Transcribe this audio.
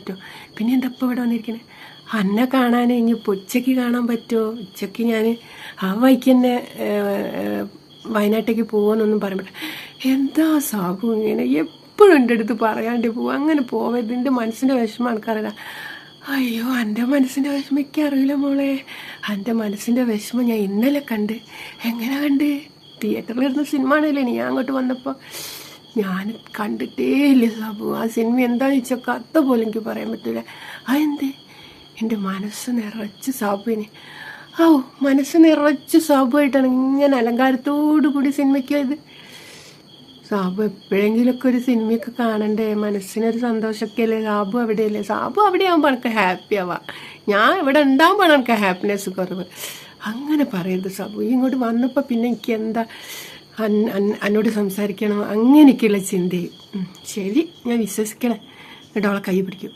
പറ്റുമോ? പിന്നെ എന്താ ഇപ്പോൾ ഇവിടെ വന്നിരിക്കണേ? അന്നെ കാണാൻ ഇനിയിപ്പോൾ ഉച്ചയ്ക്ക് കാണാൻ പറ്റുമോ? ഉച്ചയ്ക്ക് ഞാൻ ആ വഴിക്ക് തന്നെ വയനാട്ടിലേക്ക് പോകുമെന്നൊന്നും പറയാൻ പറ്റില്ല. എന്താ സാബു ഇങ്ങനെ എപ്പോഴും എൻ്റെ അടുത്ത് പറയാണ്ട് പോവും, അങ്ങനെ പോവരുത്, എൻ്റെ മനസ്സിൻ്റെ വിഷമം എനിക്കറിയില്ല. അയ്യോ, എൻ്റെ മനസ്സിൻ്റെ വിഷമം എനിക്കറിയില്ല മോളെ. എൻ്റെ മനസ്സിൻ്റെ വിഷമം ഞാൻ ഇന്നലെ കണ്ട്. എങ്ങനെ കണ്ട്? തിയേറ്ററിലിരുന്ന സിനിമ ആണല്ലേ ഞാൻ അങ്ങോട്ട് വന്നപ്പോൾ. ഞാൻ കണ്ടിട്ടേ ഇല്ല സാബു. ആ സിനിമ എന്താണെന്ന് വെച്ചാൽ കഥ പോലും എനിക്ക് പറയാൻ പറ്റില്ല. അതെന്ത്? എൻ്റെ മനസ്സ് നിറച്ച് സാബുവിന്. മനസ്സ് നിറച്ച് സാബുവായിട്ടാണ് ഇങ്ങനെ അലങ്കാരത്തോടു കൂടി സിനിമയ്ക്ക് പോയത്. സാബു എപ്പോഴെങ്കിലുമൊക്കെ ഒരു സിനിമയൊക്കെ കാണണ്ടേ? മനസ്സിനൊരു സന്തോഷമൊക്കെ അല്ലേ? സാബു അവിടെയല്ലേ? സാബു അവിടെ ആകുമ്പോൾ എനിക്ക് ഹാപ്പി ആവാം. ഞാൻ ഇവിടെ ഉണ്ടാകുമ്പോഴാണ് എനിക്ക് ഹാപ്പിനെസ് കുറവ്. അങ്ങനെ പറയരുത് സാബു. ഇങ്ങോട്ട് വന്നപ്പോൾ പിന്നെ എനിക്ക് എന്താ എന്നോട് സംസാരിക്കണം അങ്ങനെയൊക്കെയുള്ള ചിന്തയും. ശരി, ഞാൻ വിശ്വസിക്കണേ. എന്നിട്ട് അവളെ കൈ പിടിക്കും.